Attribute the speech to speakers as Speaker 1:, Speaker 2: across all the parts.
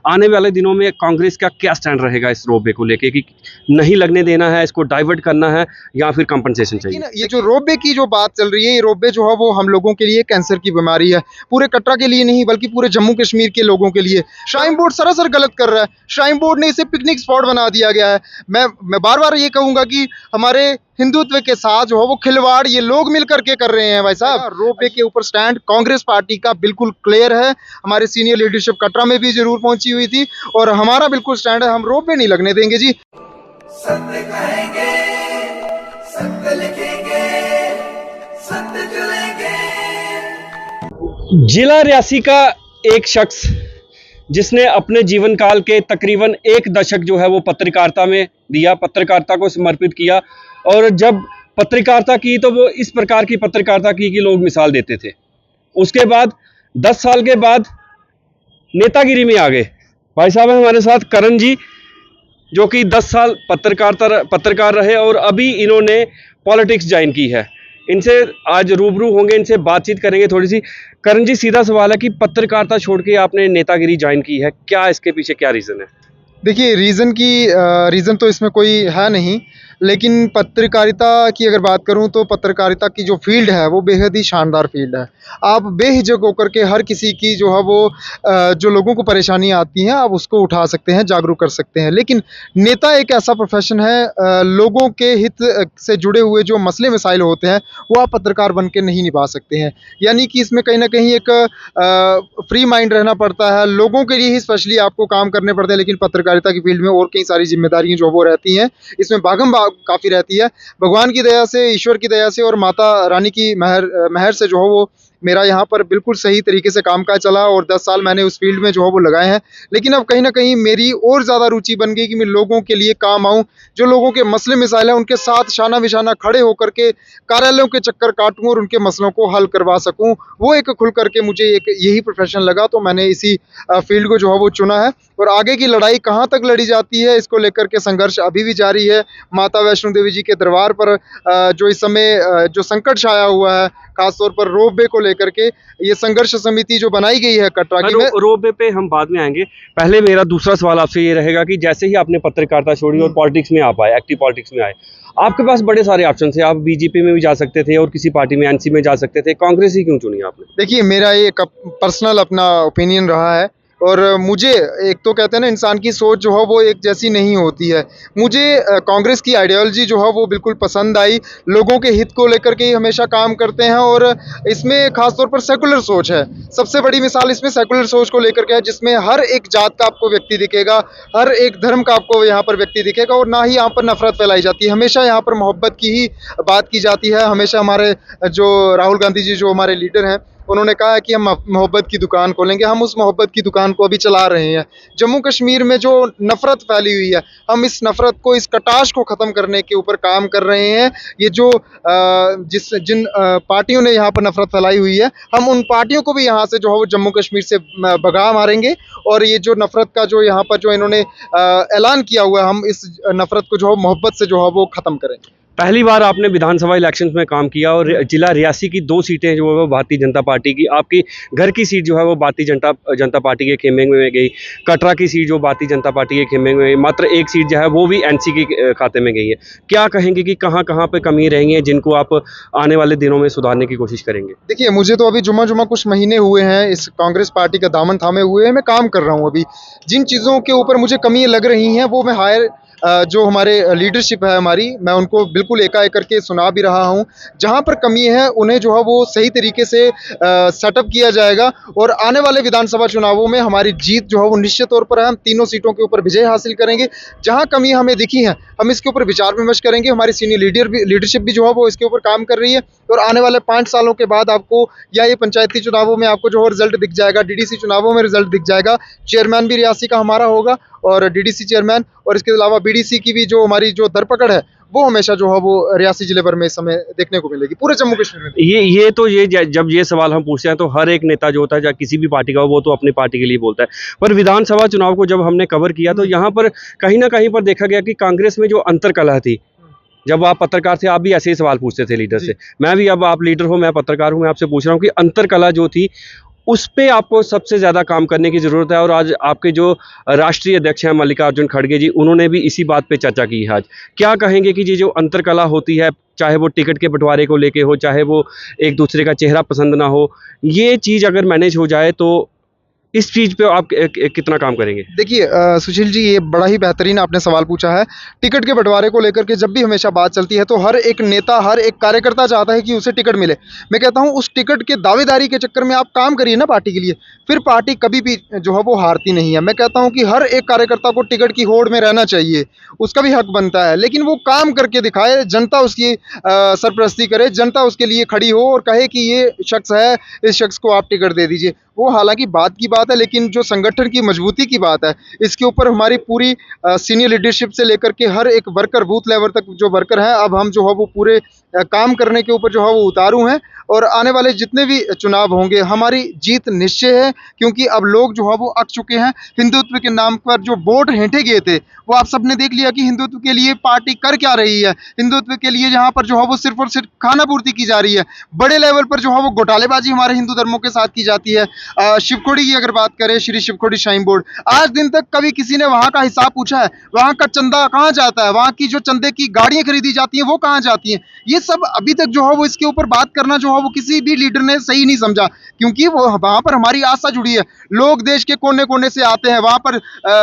Speaker 1: आने वाले दिनों में कांग्रेस का क्या स्टैंड रहेगा इस रोपवे को लेके कि नहीं लगने देना है, इसको डाइवर्ट करना है या फिर कंपनसेशन चाहिए?
Speaker 2: ये जो रोपवे की जो बात चल रही है, ये रोपवे जो है वो हम लोगों के लिए कैंसर की बीमारी है। पूरे कटरा के लिए नहीं बल्कि पूरे जम्मू कश्मीर के लोगों के लिए। श्राइन बोर्ड सरासर गलत कर रहा है। श्राइन बोर्ड ने इसे पिकनिक स्पॉट बना दिया गया है। मैं बार बार ये कहूंगा कि हमारे हिंदुत्व के साथ जो है वो खिलवाड़ ये लोग मिल करके कर रहे हैं भाई साहब। रोपवे के ऊपर स्टैंड कांग्रेस पार्टी का बिल्कुल क्लियर है। हमारे सीनियर लीडरशिप कटरा में भी जरूर पहुंची हुई थी और हमारा बिल्कुल स्टैंड है, हम रोपवे नहीं लगने देंगे जी।
Speaker 3: सत्य कहेंगे, सत्य लिखेंगे, सत्य चलेंगे।
Speaker 1: जिला रियासी का एक शख्स जिसने अपने जीवन काल के तकरीबन 1 दशक जो है वो पत्रकारिता में दिया, पत्रकारिता को समर्पित किया और जब पत्रकारिता की तो वो इस प्रकार की पत्रकारिता की कि लोग मिसाल देते थे। उसके बाद 10 साल के बाद नेतागिरी में आ गए। भाई साहब हैं हमारे साथ करण जी, जो कि 10 साल पत्रकार रहे और अभी इन्होंने पॉलिटिक्स ज्वाइन की है। इनसे आज रूबरू होंगे, इनसे बातचीत करेंगे थोड़ी सी। करण जी, सीधा सवाल है कि पत्रकारिता छोड़ के आपने नेतागिरी ज्वाइन की है, क्या इसके पीछे क्या रीज़न है?
Speaker 2: देखिए रीज़न तो इसमें कोई है नहीं, लेकिन पत्रकारिता की अगर बात करूं तो पत्रकारिता की जो फील्ड है वो बेहद ही शानदार फील्ड है। आप बेहिचक होकर के हर किसी की जो है वो जो लोगों को परेशानी आती हैं आप उसको उठा सकते हैं, जागरूक कर सकते हैं। लेकिन नेता एक ऐसा प्रोफेशन है, लोगों के हित से जुड़े हुए जो मसले मसाइल होते हैं वो आप पत्रकार बन के नहीं निभा सकते हैं। यानी कि इसमें कहीं ना कहीं एक फ्री माइंड रहना पड़ता है, लोगों के लिए ही स्पेशली आपको काम करने पड़ते हैं। लेकिन पत्रकारिता की फील्ड में और कई सारी जिम्मेदारियां जो वो रहती हैं, इसमें भागम भाग काफ़ी रहती है। भगवान की दया से, ईश्वर की दया से और माता रानी की मेहर से जो है वो मेरा यहाँ पर बिल्कुल सही तरीके से कामकाज चला और 10 साल मैंने उस फील्ड में जो है वो लगाए हैं। लेकिन अब कहीं ना कहीं मेरी और ज़्यादा रुचि बन गई कि मैं लोगों के लिए काम आऊँ, जो लोगों के मसले मिसाइल हैं उनके साथ शाना बिशाना खड़े होकर के कार्यालयों के चक्कर काटूँ और उनके मसलों को हल करवा सकूँ। वो एक खुल करके मुझे एक यही प्रोफेशन लगा, तो मैंने इसी फील्ड को जो है वो चुना है। और आगे की लड़ाई कहाँ तक लड़ी जाती है इसको लेकर के संघर्ष अभी भी जारी है। माता वैष्णो देवी जी के दरबार पर जो इस समय जो संकट छाया हुआ है, खासतौर पर रोपवे को लेकर के, ये संघर्ष समिति जो बनाई गई है कटरा की।
Speaker 1: रोपवे पे हम बाद में आएंगे। पहले मेरा दूसरा सवाल आपसे ये रहेगा कि जैसे ही आपने पत्रकारिता छोड़ी और पॉलिटिक्स में आप आए, एक्टिव पॉलिटिक्स में आए, आपके पास बड़े सारे ऑप्शन थे। आप बीजेपी में भी जा सकते थे और किसी पार्टी में एनसी में जा सकते थे, कांग्रेस ही क्यों चुनी आपने?
Speaker 2: देखिए मेरा ये एक पर्सनल अपना ओपिनियन रहा है और मुझे एक तो कहते हैं ना इंसान की सोच जो है वो एक जैसी नहीं होती है। मुझे कांग्रेस की आइडियोलॉजी जो है वो बिल्कुल पसंद आई। लोगों के हित को लेकर के ही हमेशा काम करते हैं और इसमें खासतौर पर सेकुलर सोच है। सबसे बड़ी मिसाल इसमें सेकुलर सोच को लेकर के है, जिसमें हर एक जात का आपको व्यक्ति दिखेगा, हर एक धर्म का आपको यहाँ पर व्यक्ति दिखेगा और ना ही यहाँ पर नफरत फैलाई जाती है। हमेशा यहाँ पर मोहब्बत की ही बात की जाती है। हमेशा हमारे जो राहुल गांधी जी जो हमारे लीडर हैं उन्होंने कहा है कि हम मोहब्बत की दुकान खोलेंगे। हम उस मोहब्बत की दुकान को अभी चला रहे हैं। जम्मू कश्मीर में जो नफ़रत फैली हुई है, हम इस नफ़रत को, इस कटाश को ख़त्म करने के ऊपर काम कर रहे हैं। ये जो जिन पार्टियों ने यहाँ पर नफ़रत फैलाई हुई है, हम उन पार्टियों को भी यहाँ से जो है वो जम्मू कश्मीर से भगा मारेंगे और ये जो नफ़रत का जो यहाँ पर जो इन्होंने ऐलान किया हुआ है, हम इस नफ़रत को जो है मोहब्बत से जो है वो ख़त्म करेंगे।
Speaker 1: पहली बार आपने विधानसभा इलेक्शंस में काम किया और जिला रियासी की 2 सीटें जो है वो भारतीय जनता पार्टी की, आपकी घर की सीट जो है वो भारतीय जनता पार्टी के खेमे में गई। कटरा की सीट जो भारतीय जनता पार्टी के खेमे में गई, मात्र एक सीट जो है वो भी एनसी के खाते में गई है। क्या कहेंगे कि कहाँ कहाँ पे कमी रही है जिनको आप आने वाले दिनों में सुधारने की कोशिश करेंगे?
Speaker 2: देखिए मुझे तो अभी जुमा कुछ महीने हुए हैं इस कांग्रेस पार्टी का दामन थामे हुए हैं, मैं काम कर रहा हूँ। अभी जिन चीज़ों के ऊपर मुझे कमियाँ लग रही हैं वो मैं जो हमारे लीडरशिप है हमारी, मैं उनको बिल्कुल एकाएक करके सुना भी रहा हूं। जहां पर कमी है उन्हें जो है वो सही तरीके से सेटअप किया जाएगा और आने वाले विधानसभा चुनावों में हमारी जीत जो है वो निश्चित तौर पर है। हम तीनों सीटों के ऊपर विजय हासिल करेंगे। जहां कमी हमें दिखी है हम इसके ऊपर विचार विमर्श करेंगे। हमारी सीनियर लीडरशिप भी जो है वो इसके ऊपर काम कर रही है और आने वाले 5 सालों के बाद आपको या ये पंचायती चुनावों में आपको जो रिजल्ट दिख जाएगा, डीडीसी चुनावों में रिजल्ट दिख जाएगा। चेयरमैन भी रियासी का हमारा होगा और डीडीसी चेयरमैन, और इसके अलावा बीडीसी की भी जो हमारी जो दरपकड़ है वो हमेशा जो है वो रियासी जिले भर में इस समय देखने को मिलेगी, पूरे जम्मू कश्मीर में।
Speaker 1: ये जब ये सवाल हम पूछते हैं तो हर एक नेता जो होता है, चाहे किसी भी पार्टी का हो, वो तो अपनी पार्टी के लिए बोलता है। पर विधानसभा चुनाव को जब हमने कवर किया तो यहाँ पर कहीं ना कहीं पर देखा गया कि कांग्रेस में जो अंतर्कलह थी, जब आप पत्रकार थे आप भी ऐसे ही सवाल पूछते थे लीडर से। मैं भी, अब आप लीडर हो, मैं पत्रकार हूँ, मैं आपसे पूछ रहा हूँ कि अंतर्कलह जो थी उस पे आपको सबसे ज़्यादा काम करने की ज़रूरत है। और आज आपके जो राष्ट्रीय अध्यक्ष हैं मल्लिकार्जुन खड़गे जी, उन्होंने भी इसी बात पे चर्चा की है आज। क्या कहेंगे कि ये जो अंतर्कलह होती है, चाहे वो टिकट के बंटवारे को लेके हो, चाहे वो एक दूसरे का चेहरा पसंद ना हो, ये चीज़ अगर मैनेज हो जाए तो इस चीज़ पे आप कितना काम करेंगे?
Speaker 2: देखिए सुशील जी, ये बड़ा ही बेहतरीन आपने सवाल पूछा है। टिकट के बंटवारे को लेकर के जब भी हमेशा बात चलती है तो हर एक नेता, हर एक कार्यकर्ता चाहता है कि उसे टिकट मिले। मैं कहता हूँ उस टिकट के दावेदारी के चक्कर में आप काम करिए ना पार्टी के लिए, फिर पार्टी कभी भी जो है वो हारती नहीं है। मैं कहता हूँ कि हर एक कार्यकर्ता को टिकट की होड़ में रहना चाहिए, उसका भी हक बनता है, लेकिन वो काम करके दिखाए, जनता उसकी सरपरस्ती करे, जनता उसके लिए खड़ी हो और कहे कि ये शख्स है, इस शख्स को आप टिकट दे दीजिए। वो हालांकि बात की बात है, लेकिन जो संगठन की मजबूती की बात है, इसके ऊपर हमारी पूरी सीनियर लीडरशिप से लेकर के हर एक वर्कर, बूथ लेवल तक जो वर्कर हैं, अब हम जो है वो पूरे काम करने के ऊपर जो है वो उतारू हैं। और आने वाले जितने भी चुनाव होंगे हमारी जीत निश्चय है, क्योंकि अब लोग जो है वो अक चुके हैं। हिंदुत्व के नाम पर जो वोट हेंटे गए थे, वो आप सबने देख लिया कि हिंदुत्व के लिए पार्टी कर क्या रही है। हिंदुत्व के लिए यहाँ पर जो है वो सिर्फ और सिर्फ खाना पूर्ति की जा रही है। बड़े लेवल पर जो है वो घोटालेबाजी हमारे हिंदू धर्मों के साथ की जाती है। शिवखोड़ी की अगर बात करें, श्री शिवखोड़ी श्राइन बोर्ड, आज दिन तक कभी किसी ने वहां का हिसाब पूछा है? वहां का चंदा कहाँ जाता है? वहां की जो चंदे की गाड़ियां खरीदी जाती हैं वो कहाँ जाती हैं? ये सब अभी तक जो है वो इसके ऊपर बात करना जो है वो किसी भी लीडर ने सही नहीं समझा, क्योंकि वो वहां पर हमारी आस्था जुड़ी है। लोग देश के कोने कोने से आते हैं, वहां पर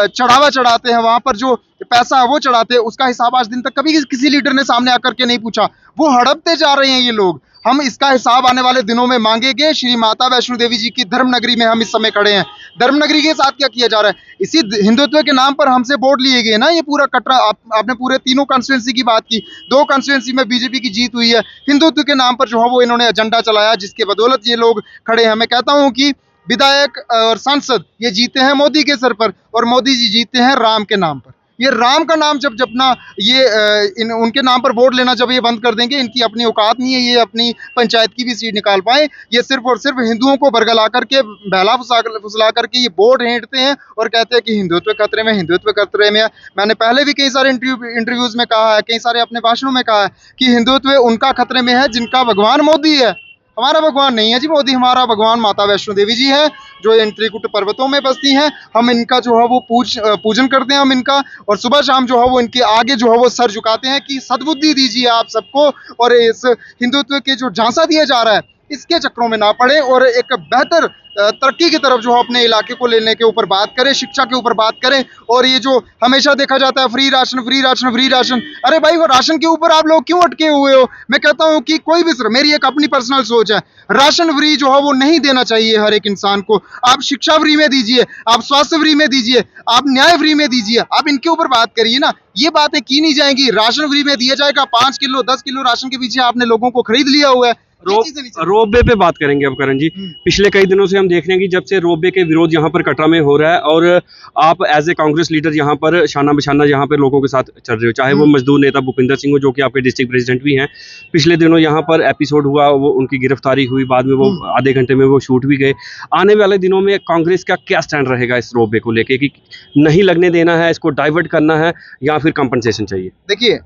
Speaker 2: चढ़ावा चढ़ाते हैं, वहां पर जो पैसा है वो चढ़ाते हैं। उसका हिसाब आज दिन तक कभी किसी लीडर ने सामने आकर के नहीं पूछा। वो हड़पते जा रहे हैं ये लोग। हम इसका हिसाब आने वाले दिनों में मांगेंगे। श्री माता वैष्णो देवी जी की धर्मनगरी में हम इस समय खड़े हैं। धर्मनगरी के साथ क्या किया जा रहा है? इसी हिंदुत्व के नाम पर हमसे वोट लिए गए ना, ये पूरा कटरा। आपने पूरे तीनों कॉन्स्टिट्यूंसी की बात की, 2 कॉन्स्टिट्यूंसी में बीजेपी की जीत हुई है। हिंदुत्व के नाम पर जो है वो इन्होंने एजेंडा चलाया, जिसके बदौलत ये लोग खड़े हैं। मैं कहता हूँ कि विधायक और सांसद ये जीते हैं मोदी के सर पर, और मोदी जी जीते हैं राम के नाम पर। ये राम का नाम जब जपना, ये उनके नाम पर वोट लेना जब ये बंद कर देंगे, इनकी अपनी औकात नहीं है ये अपनी पंचायत की भी सीट निकाल पाए। ये सिर्फ और सिर्फ हिंदुओं को बरगला करके, बहला फुसला करके ये वोट हेंटते हैं और कहते हैं कि हिंदुत्व खतरे में, हिंदुत्व खतरे में है। मैंने पहले भी कई सारे इंटरव्यूज में कहा है, कई सारे अपने भाषणों में कहा है कि हिंदुत्व उनका खतरे में है जिनका भगवान मोदी है। हमारा भगवान नहीं है जी मोदी, हमारा भगवान माता वैष्णो देवी जी है, जो इन त्रिकुट पर्वतों में बसती हैं। हम इनका जो है वो पूजन करते हैं हम इनका, और सुबह शाम जो है वो इनके आगे जो है वो सर झुकाते हैं कि सद्बुद्धि दीजिए आप सबको, और इस हिंदुत्व के जो झांसा दिया जा रहा है इसके चक्रों में ना पड़े, और एक बेहतर तरक्की की तरफ जो है अपने इलाके को लेने के ऊपर बात करें, शिक्षा के ऊपर बात करें। और ये जो हमेशा देखा जाता है free ration, free ration, free ration, अरे भाई वो राशन के ऊपर आप लोग क्यों अटके हुए हो? मैं कहता हूं कि कोई भी सर, मेरी एक अपनी पर्सनल सोच है, राशन फ्री जो है वो नहीं देना चाहिए हर एक इंसान को। आप शिक्षा फ्री में दीजिए, आप स्वास्थ्य फ्री में दीजिए, आप न्याय फ्री में दीजिए, आप इनके ऊपर बात करिए ना। ये बातें की नहीं जाएंगी। राशन फ्री में दिया जाएगा, 5 किलो 10 किलो राशन के पीछे आपने लोगों को खरीद लिया हुआ है।
Speaker 1: रोपवे पे बात करेंगे अब करण जी। पिछले कई दिनों से हम देख रहे हैं कि जब से रोपवे के विरोध यहाँ पर कटरा में हो रहा है, और आप एज ए कांग्रेस लीडर यहाँ पर शाना बिशाना यहाँ पर लोगों के साथ चल रहे हो, चाहे वो मजदूर नेता भूपिंदर सिंह हो जो कि आपके डिस्ट्रिक्ट प्रेसिडेंट भी हैं। पिछले दिनों यहाँ पर एपिसोड हुआ, वो उनकी गिरफ्तारी हुई, बाद में वो आधे घंटे में वो शूट भी गए। आने वाले दिनों में कांग्रेस का क्या स्टैंड रहेगा इस रोपवे को लेके, कि नहीं लगने देना है, इसको डाइवर्ट करना है, या फिर कंपनसेशन चाहिए?
Speaker 2: देखिए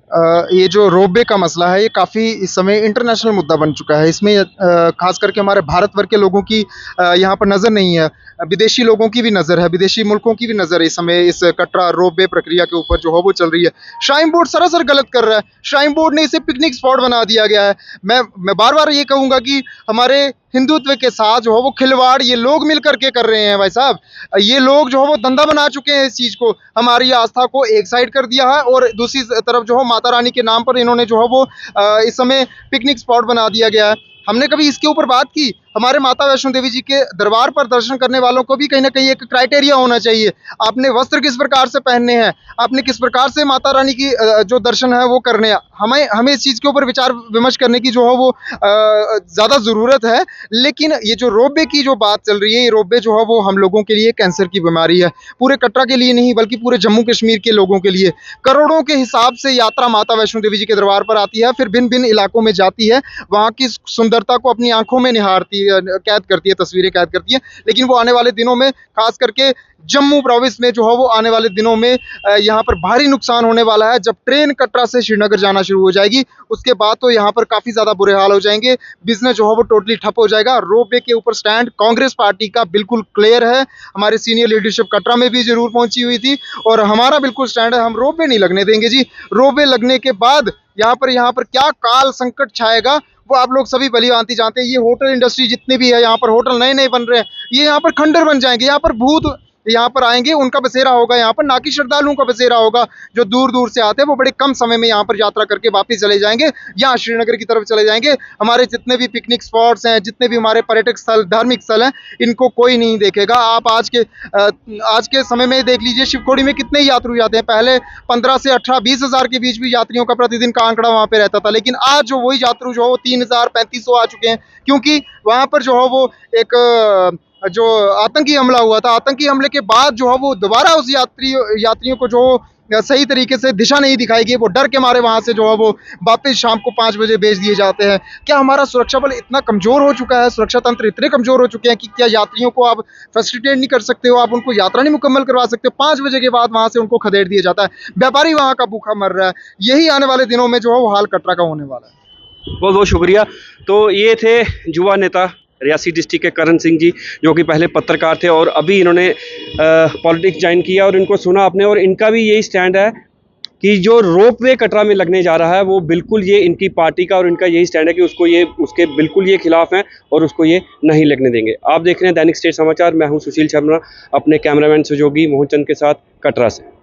Speaker 2: ये जो रोपवे का मसला है ये काफ़ी इस समय इंटरनेशनल मुद्दा बन चुका है। इसमें खास करके हमारे भारत वर्ग के लोगों की यहाँ पर नज़र नहीं है, विदेशी लोगों की भी नज़र है, विदेशी मुल्कों की भी नज़र है इस समय इस कटरा रोपवे प्रक्रिया के ऊपर जो है वो चल रही है। श्राइन बोर्ड सरासर गलत कर रहा है। श्राइन बोर्ड ने इसे पिकनिक स्पॉट बना दिया गया है। मैं बार बार ये कहूँगा कि हमारे हिंदुत्व के साथ जो है वो खिलवाड़ ये लोग मिल करके कर रहे हैं भाई साहब। ये लोग जो है वो धंधा बना चुके हैं इस चीज़ को, हमारी आस्था को एक साइड कर दिया है, और दूसरी तरफ जो है माता रानी के नाम पर इन्होंने जो है वो इस समय पिकनिक स्पॉट बना दिया गया है। हमने कभी इसके ऊपर बात की? हमारे माता वैष्णो देवी जी के दरबार पर दर्शन करने वालों को भी कहीं ना कहीं एक क्राइटेरिया होना चाहिए। आपने वस्त्र किस प्रकार से पहनने हैं, आपने किस प्रकार से माता रानी की जो दर्शन है वो करने हैं। हमें इस चीज़ के ऊपर विचार विमर्श करने की जो है वो ज़्यादा ज़रूरत है। लेकिन ये जो रोपवे की जो बात चल रही है, ये रोपवे जो है वो हम लोगों के लिए कैंसर की बीमारी है। पूरे कटरा के लिए नहीं बल्कि पूरे जम्मू कश्मीर के लोगों के लिए। करोड़ों के हिसाब से यात्रा माता वैष्णो देवी जी के दरबार पर आती है, फिर भिन्न भिन्न इलाकों में जाती है, वहाँ की सुंदरता को अपनी आंखों में निहारती है। कैद करती है, तस्वीरें कैद करती है। लेकिन वो आने वाले दिनों में, खास करके जम्मू प्रोविंस में जो है वो आने वाले दिनों में यहाँ पर भारी नुकसान होने वाला है। जब ट्रेन कटरा से श्रीनगर जाना शुरू हो जाएगी, उसके बाद तो यहाँ पर काफ़ी ज़्यादा बुरे हाल हो जाएंगे। बिजनेस जो है वो टोटली ठप हो जाएगा। रोपवे के ऊपर स्टैंड कांग्रेस पार्टी का बिल्कुल क्लियर है। हमारे सीनियर लीडरशिप कटरा में भी जरूर पहुंची हुई थी और हमारा बिल्कुल स्टैंड है, हम रोपवे नहीं लगने देंगे जी। रोपवे लगने के बाद यहाँ पर क्या काल संकट छाएगा वो आप लोग सभी भली भांति जानते हैं। ये होटल इंडस्ट्री जितने भी है, यहाँ पर होटल नए नए बन रहे हैं, ये यहाँ पर खंडर बन जाएंगे। यहाँ पर भूत यहाँ पर आएंगे, उनका बसेरा होगा यहाँ पर, ना कि श्रद्धालुओं का बसेरा होगा। जो दूर दूर से आते हैं वो बड़े कम समय में यहाँ पर यात्रा करके वापस चले जाएंगे, यहाँ श्रीनगर की तरफ चले जाएंगे। हमारे जितने भी पिकनिक स्पॉट्स हैं, जितने भी हमारे पर्यटक स्थल, धार्मिक स्थल हैं, इनको कोई नहीं देखेगा। आप आज के समय में देख लीजिए, शिवखोड़ी में कितने यात्री जाते हैं। पहले 15 से 18-20 हज़ार के बीच भी यात्रियों का प्रतिदिन का आंकड़ा वहाँ पे रहता था, लेकिन आज जो वही यात्री जो है वो 3000-3500 आ चुके हैं, क्योंकि वहाँ पर जो है वो एक जो आतंकी हमला हुआ था, आतंकी हमले के बाद जो है वो दोबारा उस यात्रियों को जो सही तरीके से दिशा नहीं दिखाई गई, वो डर के मारे वहां से जो है वो वापस शाम को 5 बजे भेज दिए जाते हैं। क्या हमारा सुरक्षा बल इतना कमजोर हो चुका है, सुरक्षा तंत्र इतने कमजोर हो चुके हैं कि क्या यात्रियों को आप फैसिलिटेट नहीं कर सकते हो, आप उनको यात्रा नहीं मुकम्मल करवा सकते हो? 5 बजे के बाद वहां से उनको खदेड़ दिया जाता है। व्यापारी वहां का भूखा मर रहा है। यही आने वाले दिनों में जो है वो हाल कटरा का होने वाला है।
Speaker 1: बहुत बहुत शुक्रिया। तो ये थे युवा नेता रियासी डिस्ट्रिक्ट के करण सिंह जी, जो कि पहले पत्रकार थे और अभी इन्होंने पॉलिटिक्स ज्वाइन किया। और इनको सुना आपने, और इनका भी यही स्टैंड है कि जो रोपवे कटरा में लगने जा रहा है वो बिल्कुल ये इनकी पार्टी का और इनका यही स्टैंड है कि उसके बिल्कुल ये खिलाफ हैं और उसको ये नहीं लगने देंगे। आप देख रहे हैं दैनिक स्टेट समाचार। मैं हूं सुशील शर्मा, अपने कैमरामैन सहयोगी मोहन चंद के साथ कटरा से।